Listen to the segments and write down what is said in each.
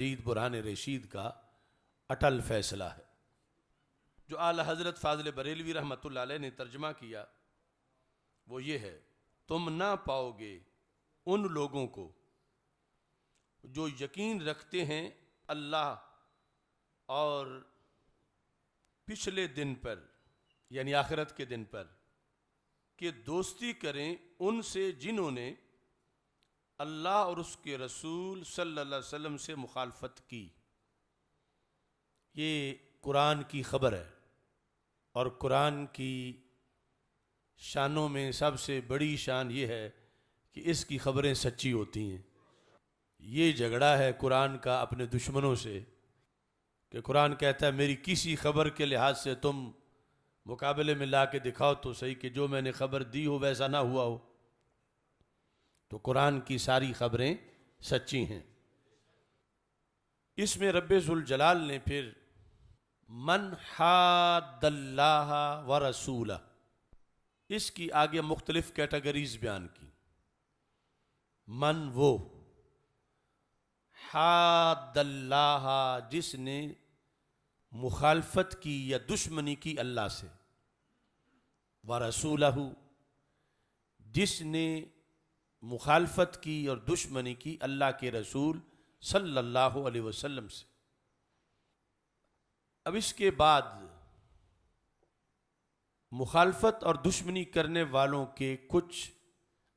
मजीद बुरहान रशीद का अटल फैसला है, जो आला हज़रत फ़ाज़िल बरेलवी रहमतुल्लाह अलैह ने तर्जमा किया। वो ये है, तुम ना पाओगे उन लोगों को जो यकीन रखते हैं अल्लाह और पिछले दिन पर, यानी आखिरत के दिन पर, कि दोस्ती करें उनसे जिन्होंने अल्लाह और उसके रसूल सल्लल्लाहु अलैहि वसल्लम से मुखालफत की। ये कुरान की खबर है और कुरान की शानों में सबसे बड़ी शान ये है कि इसकी खबरें सच्ची होती हैं। ये झगड़ा है कुरान का अपने दुश्मनों से कि कुरान कहता है मेरी किसी खबर के लिहाज से तुम मुकाबले में ला के दिखाओ तो सही कि जो मैंने खबर दी हो वैसा ना हुआ हो। तो कुरान की सारी खबरें सच्ची हैं। इसमें रब्बे ज़ुल जलाल ने फिर मन हादल्लाह व रसूला, इसकी आगे मुख्तलिफ कैटेगरीज बयान की। मन वो, हादल्लाह जिसने मुखालफत की या दुश्मनी की अल्लाह से, व रसूलहू जिसने मुखालफत की और दुश्मनी की अल्लाह के रसूल सल्लल्लाहु अलैहि वसल्लम से। अब इसके बाद मुखालफत और दुश्मनी करने वालों के कुछ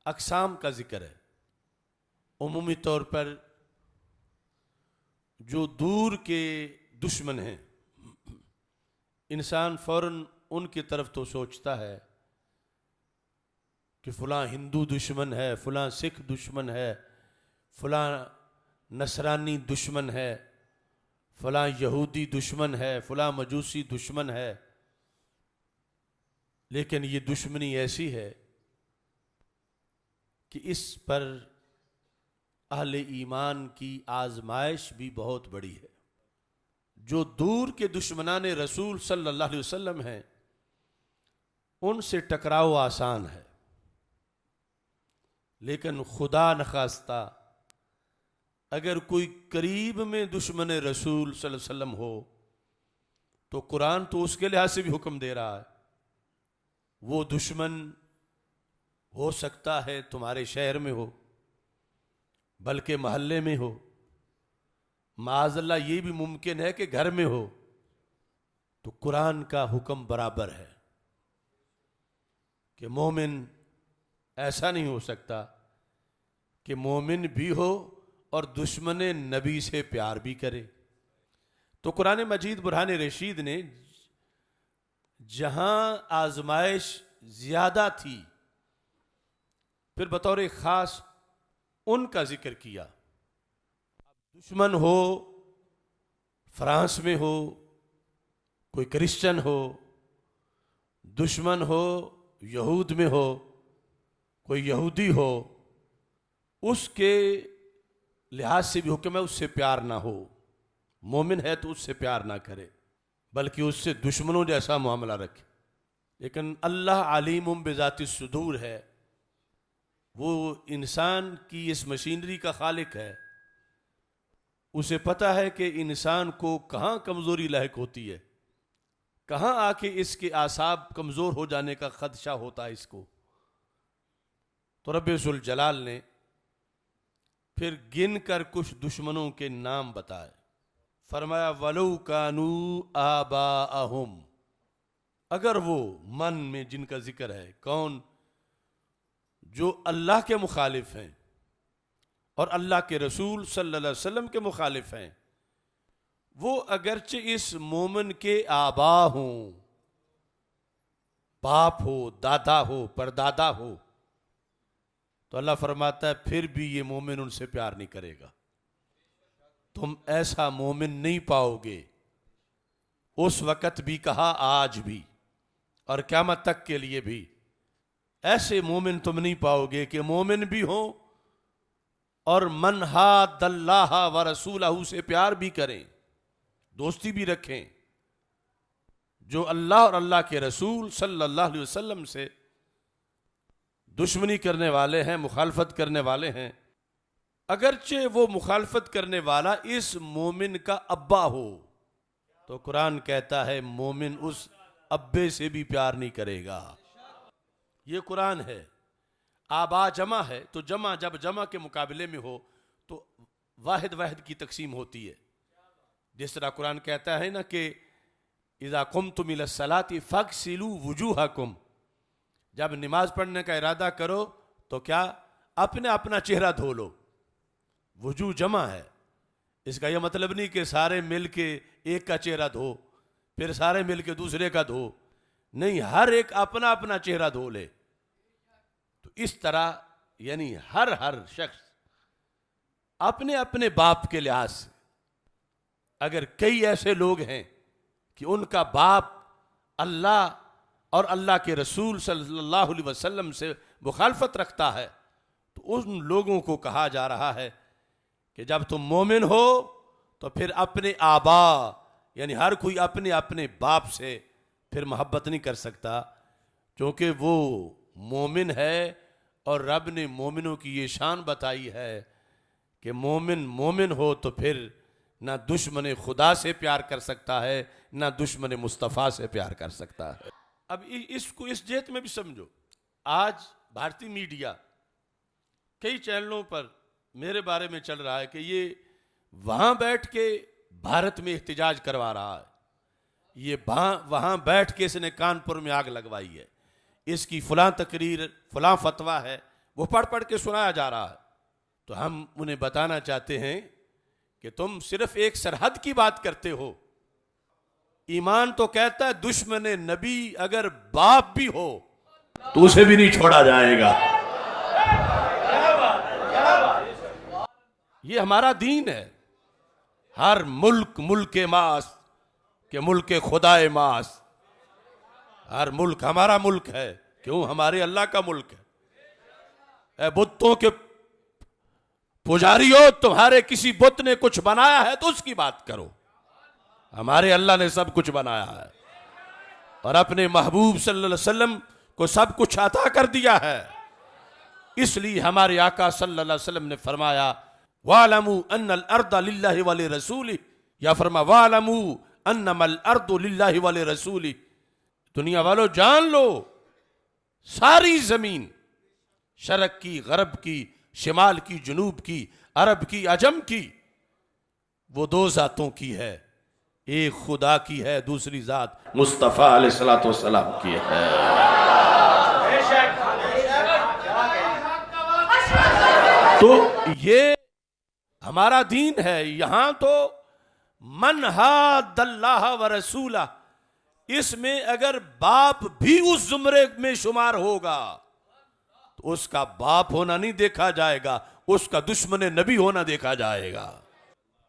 अक़साम का जिक्र है। उमूमी तौर पर जो दूर के दुश्मन हैं, इंसान फ़ौरन उनकी तरफ तो सोचता है कि फ़लाँ हिंदू दुश्मन है, फ़लाँ सिख दुश्मन है, फ़लाँ नसरानी दुश्मन है, फ़लाँ यहूदी दुश्मन है, फ़लाँ मजूसी दुश्मन है। लेकिन ये दुश्मनी ऐसी है कि इस पर अहले ईमान की आजमाइश भी बहुत बड़ी है। जो दूर के दुश्मनान रसूल सल्लल्लाहु अलैहि वसल्लम हैं, उनसे टकराव आसान है, लेकिन खुदा नखास्ता अगर कोई करीब में दुश्मन रसूल सल्लल्लाहु अलैहि वसल्लम हो तो कुरान तो उसके लिहाज से भी हुक्म दे रहा है। वो दुश्मन हो सकता है तुम्हारे शहर में हो, बल्कि महल्ले में हो, माज़अल्लाह ये भी मुमकिन है कि घर में हो। तो कुरान का हुक्म बराबर है कि मोमिन ऐसा नहीं हो सकता कि मोमिन भी हो और दुश्मन नबी से प्यार भी करे। तो कुरान मजीद बुरहान रशीद ने जहां आजमाइश ज्यादा थी, फिर बतौर खास उनका जिक्र किया। दुश्मन हो फ्रांस में हो, कोई क्रिश्चियन हो, दुश्मन हो यहूद में हो, कोई यहूदी हो, उसके लिहाज से भी हुक्म है उससे प्यार ना हो। मोमिन है तो उससे प्यार ना करे, बल्कि उससे दुश्मनों जैसा मामला रखे। लेकिन अल्लाह अलीमुम बिज़ाति सुदूर है, वो इंसान की इस मशीनरी का खालिक है। उसे पता है कि इंसान को कहाँ कमज़ोरी लायक होती है, कहाँ आके इसके आसाब कमज़ोर हो जाने का खदशा होता है इसको। तो रब्बे ज़ुल जलाल ने फिर गिन कर कुछ दुश्मनों के नाम बताए। फरमाया वलौ कानू आबाअहुम, अगर वो मन में जिनका जिक्र है, कौन? जो अल्लाह के मुखालिफ हैं और अल्लाह के रसूल सल्लल्लाहु अलैहि वसल्लम के मुखालिफ हैं, वो अगरचे इस मोमिन के आबा हों, बाप हो, दादा हो, परदादा हो, तो अल्लाह फरमाता है फिर भी ये मोमिन उनसे प्यार नहीं करेगा। तुम ऐसा मोमिन नहीं पाओगे, उस वक़्त भी कहा आज भी और क़यामत तक के लिए भी। ऐसे मोमिन तुम नहीं पाओगे कि मोमिन भी हो और मन हादल्लाह व रसूलहू से प्यार भी करें, दोस्ती भी रखें। जो अल्लाह और अल्लाह के रसूल सल्लल्लाहु अलैहि वसल्लम से दुश्मनी करने वाले हैं, मुखालफत करने वाले हैं, अगरचे वो मुखालफत करने वाला इस मोमिन का अब्बा हो, तो कुरान कहता है मोमिन उस अब्बे से भी प्यार नहीं करेगा। ये कुरान है। आबा जमा है, तो जमा जब जमा के मुकाबले में हो तो वाहिद वाहिद की तकसीम होती है। जिस तरह कुरान कहता है ना कि इज़ा कुमतुम इला सलाती फगसिलू वुजूहकुम, जब नमाज पढ़ने का इरादा करो तो क्या अपने अपना चेहरा धो लो। वुजू जमा है, इसका यह मतलब नहीं कि सारे मिल के एक का चेहरा धो फिर सारे मिल के दूसरे का धो, नहीं, हर एक अपना अपना चेहरा धो ले। तो इस तरह यानी हर शख्स अपने अपने बाप के लिहाज से, अगर कई ऐसे लोग हैं कि उनका बाप अल्लाह और अल्लाह के रसूल सल्लल्लाहु अलैहि वसल्लम से मुखालफत रखता है, तो उन लोगों को कहा जा रहा है कि जब तुम मोमिन हो तो फिर अपने आबा यानी हर कोई अपने अपने बाप से फिर मोहब्बत नहीं कर सकता, क्योंकि वो मोमिन है और रब ने मोमिनों की ये शान बताई है कि मोमिन मोमिन हो तो फिर ना दुश्मन खुदा से प्यार कर सकता है ना दुश्मन मुस्तफ़ा से प्यार कर सकता है। अब इसको इस जेत में भी समझो। आज भारतीय मीडिया कई चैनलों पर मेरे बारे में चल रहा है कि ये वहां बैठ के भारत में एहतिजाज करवा रहा है, ये वहां बैठ के इसने कानपुर में आग लगवाई है, इसकी फलां तकरीर फलां फतवा है, वो पढ़ पढ़ के सुनाया जा रहा है। तो हम उन्हें बताना चाहते हैं कि तुम सिर्फ एक सरहद की बात करते हो। ईमान तो कहता है दुश्मन नबी अगर बाप भी हो तो उसे भी नहीं छोड़ा जाएगा। ये हमारा दीन है। हर मुल्क मुल्क मास के मुल्क खुदाए मास, हर मुल्क हमारा मुल्क है। क्यों? हमारे अल्लाह का मुल्क है। बुतों के पुजारियों, तुम्हारे किसी बुत ने कुछ बनाया है तो उसकी बात करो। हमारे अल्लाह ने सब कुछ बनाया है और अपने महबूब सल्लल्लाहु अलैहि वसल्लम को सब कुछ अता कर दिया है। इसलिए हमारे आका सल्लल्लाहु अलैहि वसल्लम ने फरमाया वालमू अन्नल अर्द लिल्लाहि वली रसूली, या फरमा वालमू अन्नमल अर्द लिल्लाहि वली रसूली। दुनिया वालों जान लो, सारी जमीन शरक की, गरब की, शिमाल की, जुनूब की, अरब की, अजम की, वो दो जातों की है। एक खुदा की है, दूसरी जात मुस्तफ़ा अलैहिस्सलातु वस्सलाम की है। तो ये हमारा दीन है। यहां तो मन हादल्लाह व रसूला, इसमें अगर बाप भी उस जुमरे में शुमार होगा तो उसका बाप होना नहीं देखा जाएगा, उसका दुश्मन नबी होना देखा जाएगा।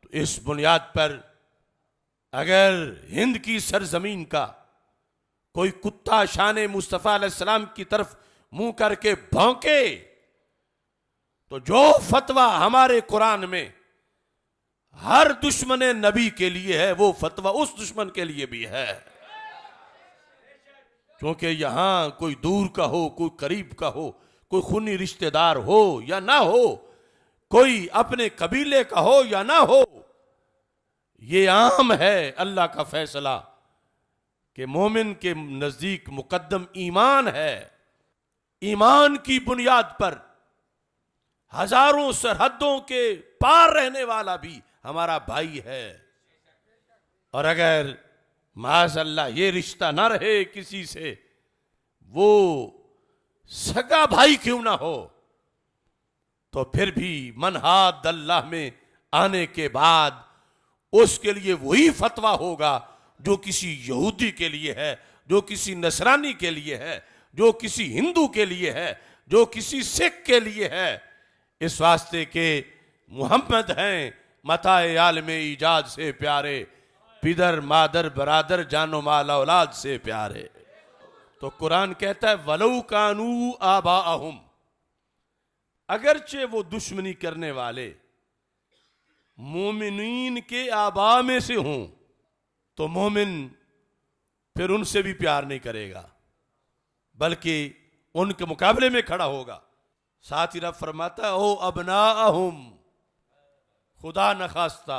तो इस बुनियाद पर अगर हिंद की सरजमीन का कोई कुत्ता शान मुस्तफ़ा अलैहिस्सलाम की तरफ मुंह करके भौंके तो जो फतवा हमारे कुरान में हर दुश्मन नबी के लिए है वो फतवा उस दुश्मन के लिए भी है। क्योंकि यहां कोई दूर का हो, कोई करीब का हो, कोई खूनी रिश्तेदार हो या ना हो, कोई अपने कबीले का हो या ना हो, ये आम है अल्लाह का फैसला कि मोमिन के नजदीक मुकद्दम ईमान है। ईमान की बुनियाद पर हजारों सरहदों के पार रहने वाला भी हमारा भाई है। और अगर माज़अल्लाह ये रिश्ता ना रहे किसी से, वो सगा भाई क्यों ना हो, तो फिर भी मनहाद अल्लाह में आने के बाद उसके लिए वही फतवा होगा जो किसी यहूदी के लिए है, जो किसी नसरानी के लिए है, जो किसी हिंदू के लिए है, जो किसी सिख के लिए है। इस वास्ते के मुहम्मद हैं मताए आलम ईजाद से प्यारे, पिदर मादर बरादर जानो माल औलाद से प्यारे। तो कुरान कहता है वलौ कानू आबाअहुम, अगरचे वो दुश्मनी करने वाले मोमिनीन के आबा में से हों तो मोमिन फिर उनसे भी प्यार नहीं करेगा बल्कि उनके मुकाबले में खड़ा होगा। साथ ही रब फरमाता है ओ अबनाअहुम, खुदा न खास्ता